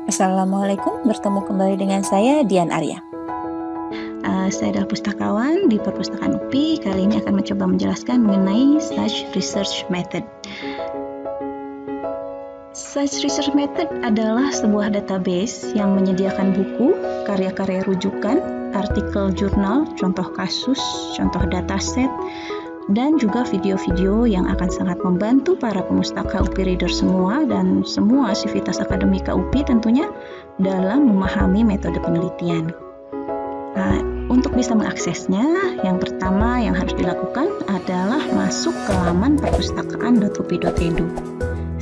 Assalamualaikum, bertemu kembali dengan saya Dian Arya. Saya adalah pustakawan di Perpustakaan UPI. Kali ini akan mencoba menjelaskan mengenai Search Research Method. Search Research Method adalah sebuah database yang menyediakan buku, karya-karya rujukan, artikel jurnal, contoh kasus, contoh dataset, dan juga video-video yang akan sangat membantu para pemustaka UPI Reader semua dan semua sivitas akademika UPI tentunya dalam memahami metode penelitian. Untuk bisa mengaksesnya, yang pertama yang harus dilakukan adalah masuk ke laman perpustakaan.upi.edu.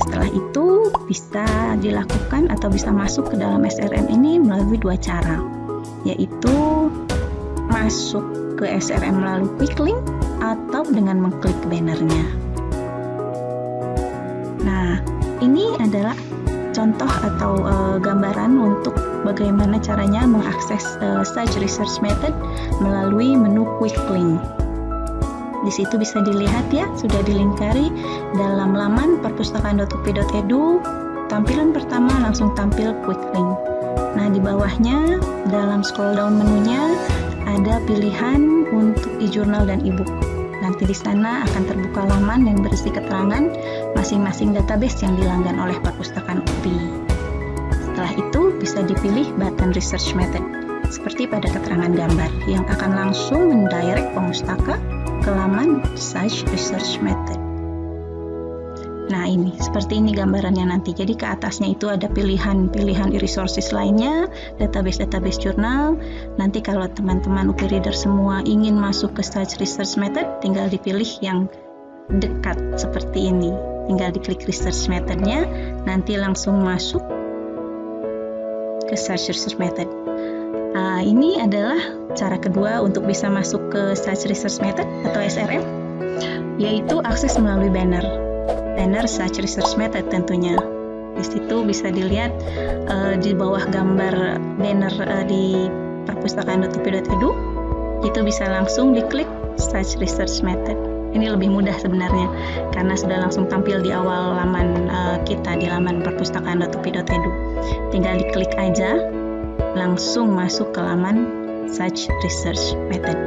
Setelah itu bisa dilakukan atau bisa masuk ke dalam SRM ini melalui dua cara, yaitu masuk ke SRM melalui quick link atau dengan mengklik bannernya. Nah, ini adalah contoh atau gambaran untuk bagaimana caranya mengakses Search Research Method melalui menu quick link. Di situ bisa dilihat ya, sudah dilingkari dalam laman perpustakaan.upi.edu. Tampilan pertama langsung tampil quick link. Nah, di bawahnya dalam scroll down menunya ada pilihan untuk e-jurnal dan e-book. Nanti di sana akan terbuka laman yang berisi keterangan masing-masing database yang dilanggan oleh Perpustakaan UPI. Setelah itu bisa dipilih button Research Method, seperti pada keterangan gambar, yang akan langsung mendirect pemustaka ke laman Search Research Method. Nah, ini seperti ini gambarannya nanti. Jadi ke atasnya itu ada pilihan-pilihan e-resources lainnya, database-database jurnal. Nanti kalau teman-teman UPI Reader semua ingin masuk ke Search Research Method, tinggal dipilih yang dekat seperti ini. Tinggal diklik Research Method-nya, nanti langsung masuk ke Search Research Method. Ini adalah cara kedua untuk bisa masuk ke Search Research Method atau SRM, yaitu akses melalui banner Search Research Method tentunya. Di situ bisa dilihat di bawah gambar banner di perpustakaan.upi.edu, itu bisa langsung diklik Search Research Method. Ini lebih mudah sebenarnya karena sudah langsung tampil di awal laman kita di laman perpustakaan.upi.edu. Tinggal diklik aja, langsung masuk ke laman Search Research Method.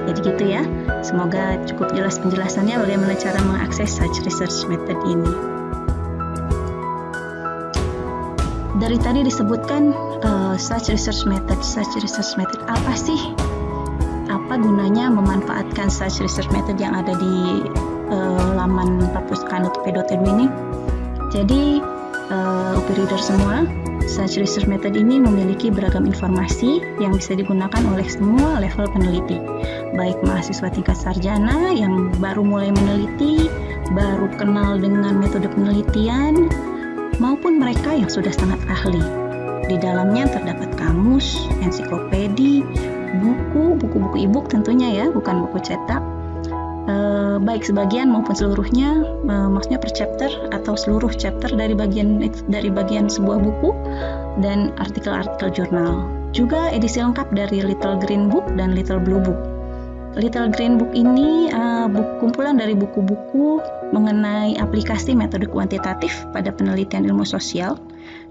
Jadi gitu ya, semoga cukup jelas penjelasannya bagaimana cara mengakses Search Research Method ini. Dari tadi disebutkan Search Research Method apa sih? Apa gunanya memanfaatkan Search Research Method yang ada di laman perpustakaan.upi.edu ini? Jadi UPI Reader semua, Search Research Method ini memiliki beragam informasi yang bisa digunakan oleh semua level peneliti, baik mahasiswa tingkat sarjana yang baru mulai meneliti, baru kenal dengan metode penelitian, maupun mereka yang sudah sangat ahli. Di dalamnya terdapat kamus, ensiklopedi, buku-buku e-book tentunya ya, bukan buku cetak, baik sebagian maupun seluruhnya, maksudnya per chapter atau seluruh chapter dari bagian sebuah buku, dan artikel-artikel jurnal. Juga edisi lengkap dari Little Green Book dan Little Blue Book. Little Green Book ini kumpulan dari buku-buku mengenai aplikasi metode kuantitatif pada penelitian ilmu sosial,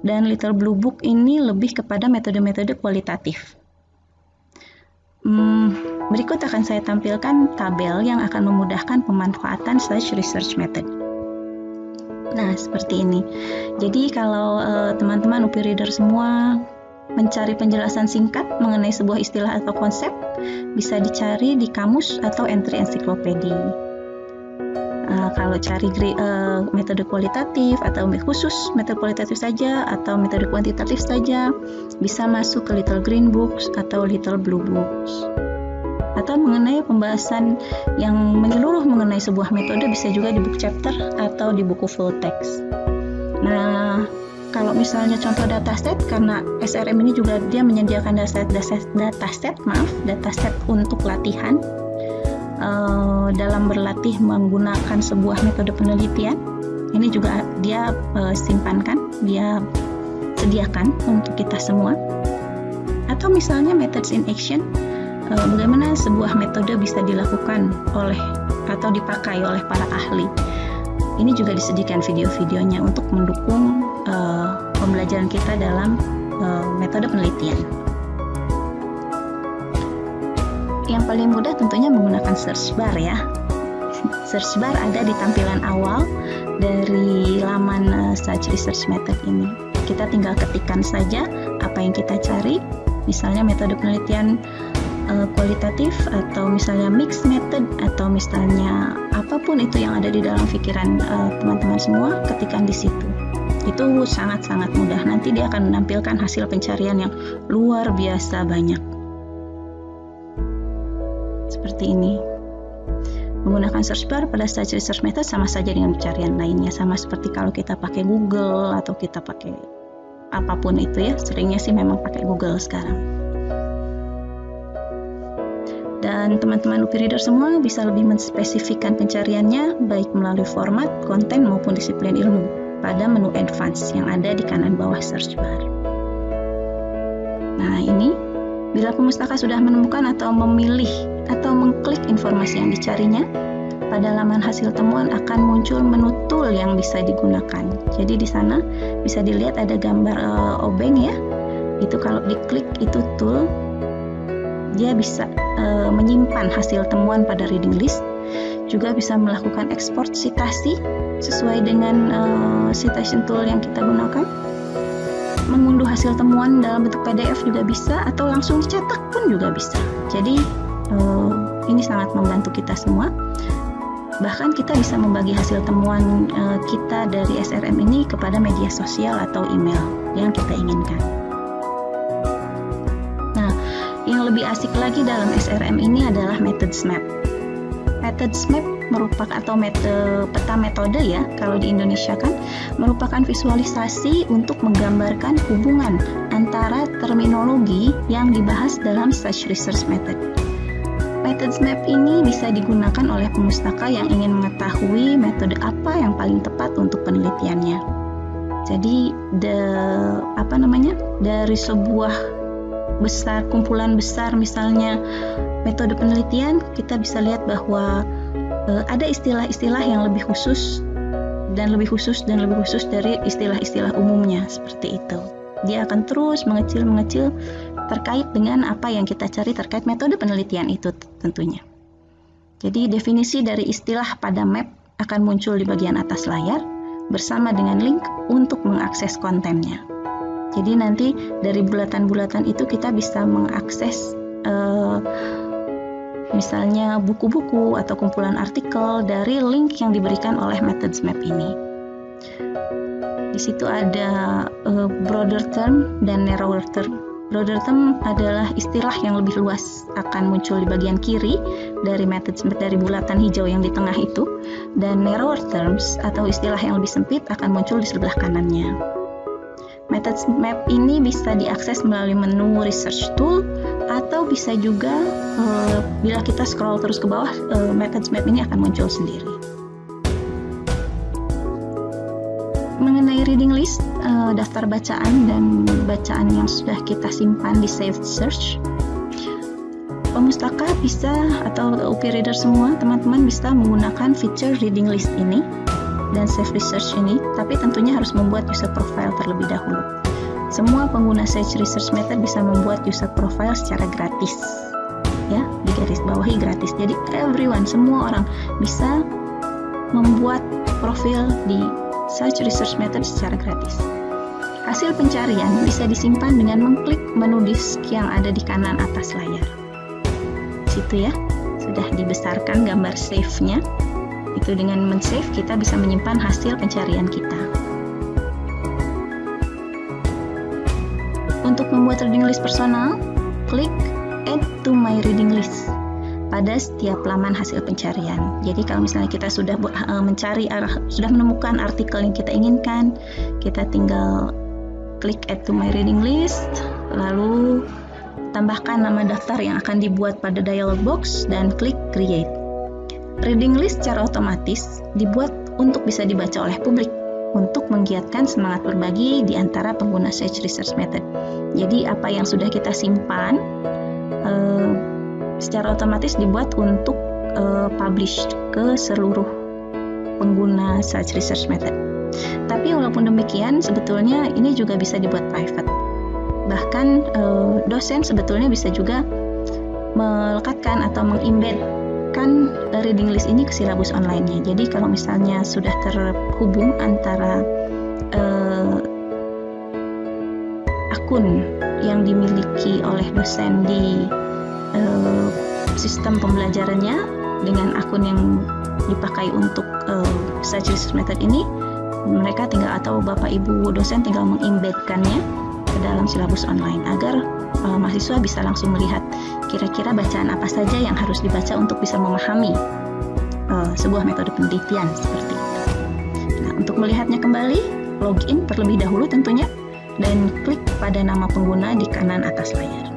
dan Little Blue Book ini lebih kepada metode-metode kualitatif. Berikut akan saya tampilkan tabel yang akan memudahkan pemanfaatan Search Research Method. Nah, seperti ini. Jadi kalau teman-teman UPI Reader semua mencari penjelasan singkat mengenai sebuah istilah atau konsep, bisa dicari di kamus atau entry ensiklopedi. Kalau cari metode kualitatif atau khusus metode kualitatif saja atau metode kuantitatif saja, bisa masuk ke Little Green Books atau Little Blue Books. Atau mengenai pembahasan yang menyeluruh mengenai sebuah metode, bisa juga di book chapter atau di buku full text. Nah, kalau misalnya contoh dataset, karena SRM ini juga dia menyediakan dataset untuk latihan dalam berlatih menggunakan sebuah metode penelitian. Ini juga dia dia sediakan untuk kita semua. Atau misalnya methods in action, bagaimana sebuah metode bisa dilakukan oleh atau dipakai oleh para ahli. Ini juga disediakan video-videonya untuk mendukung pembelajaran kita dalam metode penelitian. Yang paling mudah tentunya menggunakan search bar ya. Search bar ada di tampilan awal dari laman Sage Research Method ini. Kita tinggal ketikkan saja apa yang kita cari, misalnya metode penelitian kualitatif, atau misalnya mixed method, atau misalnya apapun itu yang ada di dalam pikiran teman-teman semua, ketikkan di situ. Itu sangat-sangat mudah. Nanti dia akan menampilkan hasil pencarian yang luar biasa banyak. Seperti ini. Menggunakan search bar pada Sage Research Method sama saja dengan pencarian lainnya. Sama seperti kalau kita pakai Google atau kita pakai apapun itu ya. Seringnya sih memang pakai Google sekarang. Dan teman-teman UPI Reader semua bisa lebih menspesifikkan pencariannya baik melalui format, konten maupun disiplin ilmu pada menu advance yang ada di kanan bawah search bar. Nah ini, bila pemustaka sudah menemukan atau memilih atau mengklik informasi yang dicarinya, pada laman hasil temuan akan muncul menu tool yang bisa digunakan. Jadi di sana bisa dilihat ada gambar obeng ya. Itu kalau diklik itu tool, dia bisa menyimpan hasil temuan pada reading list, juga bisa melakukan ekspor sitasi sesuai dengan citation tool yang kita gunakan, mengunduh hasil temuan dalam bentuk PDF juga bisa, atau langsung dicetak pun juga bisa. Jadi ini sangat membantu kita semua. Bahkan kita bisa membagi hasil temuan kita dari SRM ini kepada media sosial atau email yang kita inginkan. Yang lebih asik lagi dalam SRM ini adalah methods map. Methods map merupakan atau peta metode ya, kalau di Indonesia kan, merupakan visualisasi untuk menggambarkan hubungan antara terminologi yang dibahas dalam Sage Research Method. Methods map ini bisa digunakan oleh pemustaka yang ingin mengetahui metode apa yang paling tepat untuk penelitiannya. Jadi dari sebuah kumpulan besar misalnya metode penelitian, kita bisa lihat bahwa ada istilah-istilah yang lebih khusus dan lebih khusus dari istilah-istilah umumnya, seperti itu. Dia akan terus mengecil terkait dengan apa yang kita cari terkait metode penelitian itu tentunya. Jadi definisi dari istilah pada map akan muncul di bagian atas layar bersama dengan link untuk mengakses kontennya. Jadi nanti dari bulatan-bulatan itu kita bisa mengakses misalnya buku-buku atau kumpulan artikel dari link yang diberikan oleh methods map ini. Di situ ada broader term dan narrower term. Broader term adalah istilah yang lebih luas, akan muncul di bagian kiri dari methods map, dari bulatan hijau yang di tengah itu, dan narrower terms atau istilah yang lebih sempit akan muncul di sebelah kanannya. Methods map ini bisa diakses melalui menu research tool, atau bisa juga bila kita scroll terus ke bawah, methods map ini akan muncul sendiri. Mengenai reading list, daftar bacaan dan bacaan yang sudah kita simpan di saved search, pemustaka bisa, atau UPI Reader semua, teman-teman bisa menggunakan fitur reading list ini dan save research ini, tapi tentunya harus membuat user profile terlebih dahulu. Semua pengguna Sage Research Method bisa membuat user profile secara gratis, ya, digarisbawahi gratis. Jadi semua orang bisa membuat profil di Sage Research Method secara gratis. Hasil pencarian bisa disimpan dengan mengklik menu disk yang ada di kanan atas layar. Situ ya, sudah dibesarkan gambar save-nya. Itu dengan men-save kita bisa menyimpan hasil pencarian kita. Untuk membuat reading list personal, klik Add to my reading list pada setiap laman hasil pencarian. Jadi kalau misalnya kita sudah sudah menemukan artikel yang kita inginkan, kita tinggal klik Add to my reading list, lalu tambahkan nama daftar yang akan dibuat pada dialog box dan klik Create. Reading list secara otomatis dibuat untuk bisa dibaca oleh publik, untuk menggiatkan semangat berbagi di antara pengguna Sage Research Method. Jadi apa yang sudah kita simpan secara otomatis dibuat untuk publish ke seluruh pengguna Sage Research Method. Tapi walaupun demikian, sebetulnya ini juga bisa dibuat private. Bahkan dosen sebetulnya bisa juga melekatkan atau mengembedkan reading list ini ke silabus online-nya. Jadi kalau misalnya sudah terhubung antara akun yang dimiliki oleh dosen di sistem pembelajarannya dengan akun yang dipakai untuk Sage Research Method ini, mereka tinggal, atau Bapak Ibu dosen tinggal mengembedkannya ke dalam silabus online agar mahasiswa bisa langsung melihat kira-kira bacaan apa saja yang harus dibaca untuk bisa memahami sebuah metode penelitian seperti itu. Nah, untuk melihatnya kembali, login terlebih dahulu tentunya dan klik pada nama pengguna di kanan atas layar.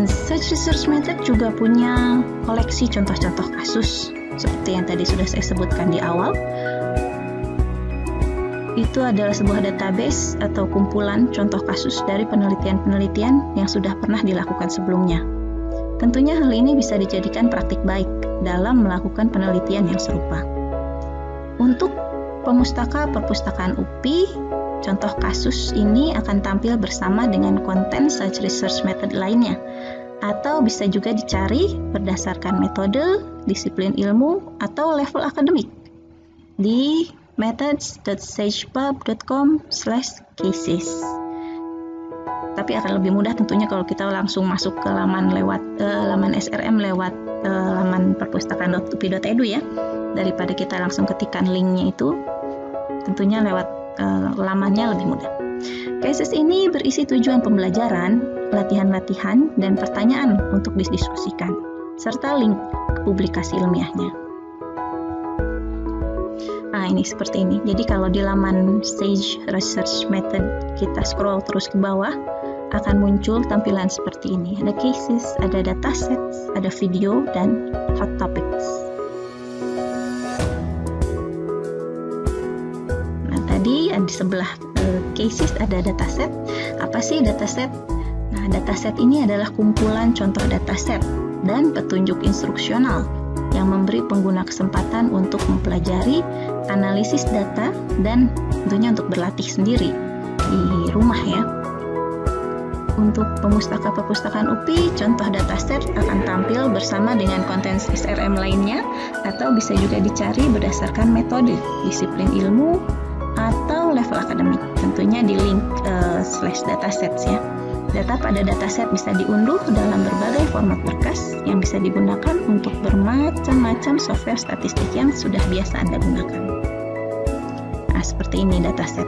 Sage Research Method juga punya koleksi contoh-contoh kasus seperti yang tadi sudah saya sebutkan di awal. Itu adalah sebuah database atau kumpulan contoh kasus dari penelitian-penelitian yang sudah pernah dilakukan sebelumnya. Tentunya hal ini bisa dijadikan praktik baik dalam melakukan penelitian yang serupa. Untuk pemustaka perpustakaan UPI, contoh kasus ini akan tampil bersama dengan konten Sage Research Method lainnya, atau bisa juga dicari berdasarkan metode, disiplin ilmu, atau level akademik di methods.sagepub.com/cases. Tapi akan lebih mudah tentunya kalau kita langsung masuk ke laman lewat laman SRM lewat laman perpustakaan.upi.edu ya, daripada kita langsung ketikkan linknya itu. Tentunya lewat lamannya lebih mudah. Cases ini berisi tujuan pembelajaran, latihan-latihan, dan pertanyaan untuk didiskusikan, serta link ke publikasi ilmiahnya. Nah, ini seperti ini. Jadi kalau di laman Sage Research Method kita scroll terus ke bawah, akan muncul tampilan seperti ini. Ada cases, ada datasets, ada video, dan hot topics. Nah, tadi di sebelah cases ada dataset. Apa sih dataset? Nah, dataset ini adalah kumpulan contoh dataset dan petunjuk instruksional yang memberi pengguna kesempatan untuk mempelajari analisis data dan tentunya untuk berlatih sendiri di rumah ya. Untuk pemustaka perpustakaan UPI, contoh dataset akan tampil bersama dengan konten SRM lainnya, atau bisa juga dicari berdasarkan metode, disiplin ilmu, atau level akademik. Tentunya di link /datasets ya. Data pada dataset bisa diunduh dalam berbagai format berkas yang bisa digunakan untuk bermacam-macam software statistik yang sudah biasa Anda gunakan. Nah, seperti ini dataset.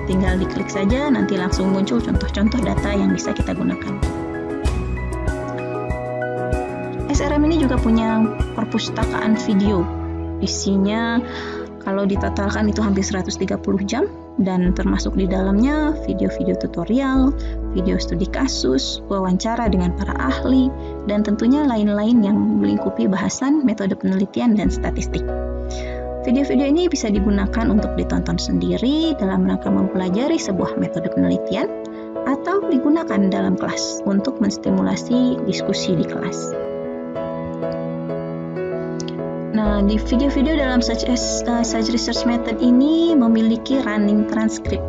Tinggal diklik saja, nanti langsung muncul contoh-contoh data yang bisa kita gunakan. SRM ini juga punya perpustakaan video. Isinya kalau ditotalkan itu hampir 130 jam, dan termasuk di dalamnya video-video tutorial, video studi kasus, wawancara dengan para ahli, dan tentunya lain-lain yang melingkupi bahasan metode penelitian dan statistik. Video-video ini bisa digunakan untuk ditonton sendiri dalam rangka mempelajari sebuah metode penelitian, atau digunakan dalam kelas untuk menstimulasi diskusi di kelas. Nah, di video-video dalam Sage Research Method ini memiliki running transcript.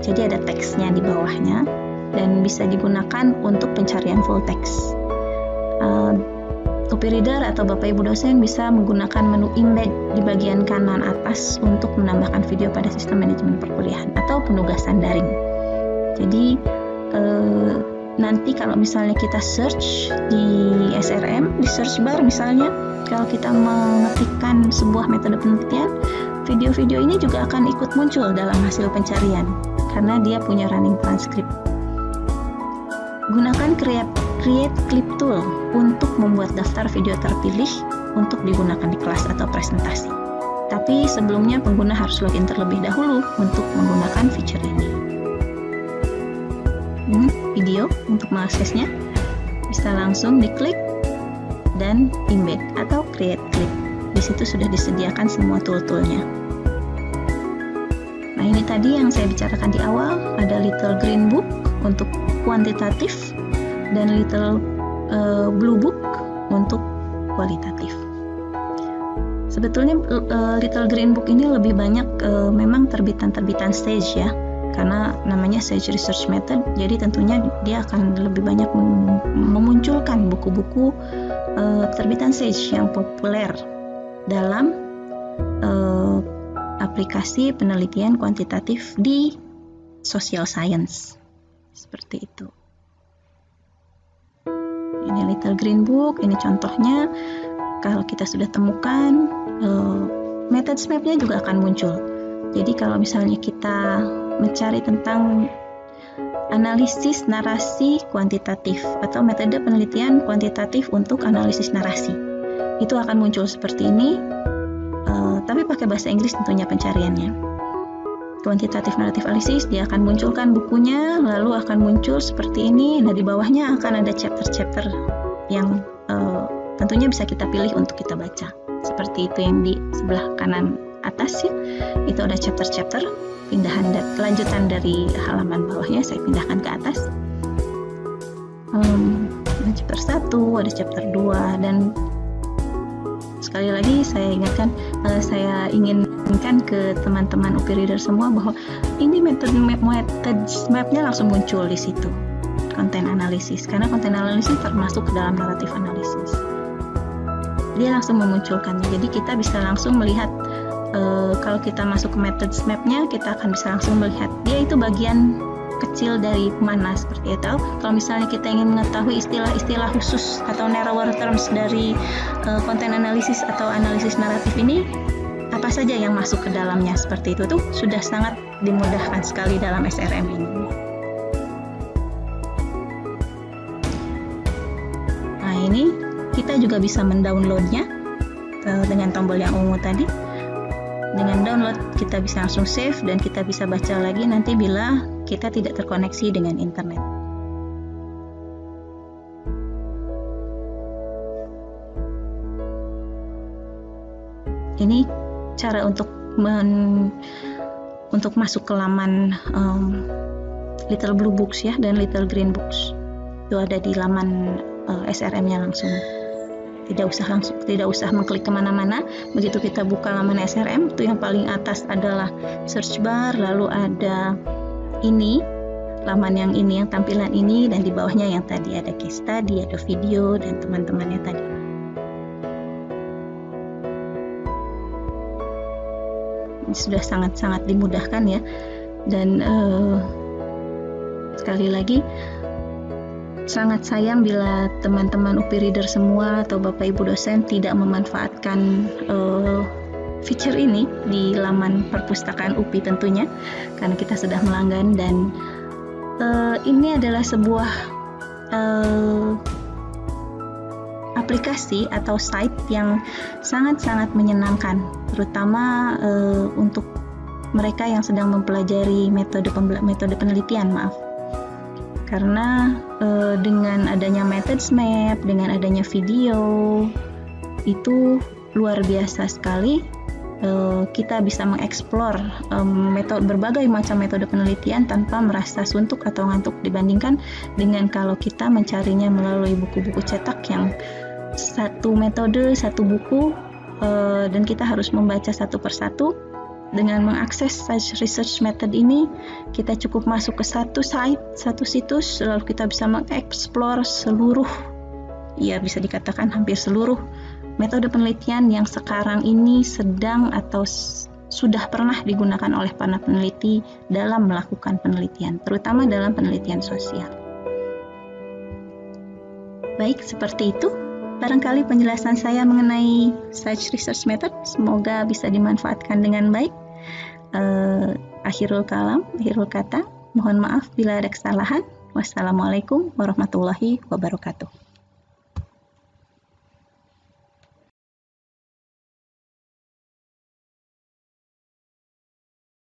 Jadi ada teksnya di bawahnya dan bisa digunakan untuk pencarian full text. UPI Reader atau Bapak Ibu dosen bisa menggunakan menu embed di bagian kanan atas untuk menambahkan video pada sistem manajemen perkuliahan atau penugasan daring. Jadi nanti kalau misalnya kita search di SRM, di search bar misalnya, kalau kita mengetikkan sebuah metode penelitian, video-video ini juga akan ikut muncul dalam hasil pencarian karena dia punya running transcript. Gunakan Create Clip Tool untuk membuat daftar video terpilih untuk digunakan di kelas atau presentasi. Tapi sebelumnya pengguna harus login terlebih dahulu untuk menggunakan fitur ini. Video untuk mengaksesnya bisa langsung diklik dan embed atau create clip. Di situ sudah disediakan semua tool-toolnya. Nah, ini tadi yang saya bicarakan di awal, ada Little Green Book untuk kuantitatif dan Little Blue Book untuk kualitatif. Sebetulnya Little Green Book ini lebih banyak memang terbitan-terbitan Sage ya, karena namanya Sage Research Method, jadi tentunya dia akan lebih banyak memunculkan buku-buku terbitan Sage yang populer dalam aplikasi penelitian kuantitatif di social science. Seperti itu. Ini Little Green Book, ini contohnya. Kalau kita sudah temukan, methods map-nya juga akan muncul. Jadi kalau misalnya kita mencari tentang analisis narasi kuantitatif atau metode penelitian kuantitatif untuk analisis narasi, itu akan muncul seperti ini, tapi pakai bahasa Inggris tentunya pencariannya. Quantitative Narrative Analysis, dia akan munculkan bukunya, lalu akan muncul seperti ini. Nah, di bawahnya akan ada chapter-chapter yang tentunya bisa kita pilih untuk kita baca. Seperti itu yang di sebelah kanan atas ya. Itu ada chapter-chapter, pindahan dan kelanjutan dari halaman bawahnya saya pindahkan ke atas. Ada chapter 1, ada chapter 2, dan sekali lagi saya ingatkan, saya inginkan ke teman-teman UPI Reader semua bahwa ini metode map-nya langsung muncul di situ. Konten analisis, karena konten analisis termasuk ke dalam naratif analisis. Dia langsung memunculkannya, jadi kita bisa langsung melihat, kalau kita masuk ke methods map-nya, kita akan bisa langsung melihat dia itu bagian kecil dari mana, seperti itu. Kalau misalnya kita ingin mengetahui istilah-istilah khusus atau narrower terms dari konten analisis atau analisis naratif ini, apa saja yang masuk ke dalamnya, seperti itu tuh sudah sangat dimudahkan sekali dalam SRM ini. Nah, ini kita juga bisa mendownloadnya dengan tombol yang ungu tadi. Dengan download kita bisa langsung save dan kita bisa baca lagi nanti bila kita tidak terkoneksi dengan internet. Ini cara untuk masuk ke laman Little Blue Books ya dan Little Green Books. Itu ada di laman SRM-nya langsung. Tidak usah mengklik kemana-mana. Begitu kita buka laman SRM, itu yang paling atas adalah search bar, lalu ada ini, laman yang ini, yang tampilan ini, dan di bawahnya yang tadi ada case study, ada video, dan teman-temannya tadi. Ini sudah sangat-sangat dimudahkan ya, dan sekali lagi, sangat sayang bila teman-teman UPI Reader semua atau Bapak Ibu dosen tidak memanfaatkan feature ini di laman perpustakaan UPI tentunya, karena kita sudah melanggan, dan ini adalah sebuah aplikasi atau site yang sangat-sangat menyenangkan, terutama untuk mereka yang sedang mempelajari metode penelitian, karena dengan adanya methods map, dengan adanya video, itu luar biasa sekali. Kita bisa mengeksplor berbagai macam metode penelitian tanpa merasa suntuk atau ngantuk, dibandingkan dengan kalau kita mencarinya melalui buku-buku cetak yang satu metode, satu buku, dan kita harus membaca satu persatu. Dengan mengakses Sage Research Method ini, kita cukup masuk ke satu site, satu situs, lalu kita bisa mengeksplor seluruh, ya bisa dikatakan hampir seluruh metode penelitian yang sekarang ini sedang atau sudah pernah digunakan oleh para peneliti dalam melakukan penelitian, terutama dalam penelitian sosial. Baik, seperti itu. Barangkali penjelasan saya mengenai Sage Research Method semoga bisa dimanfaatkan dengan baik. Akhirul kata, mohon maaf bila ada kesalahan. Wassalamualaikum warahmatullahi wabarakatuh.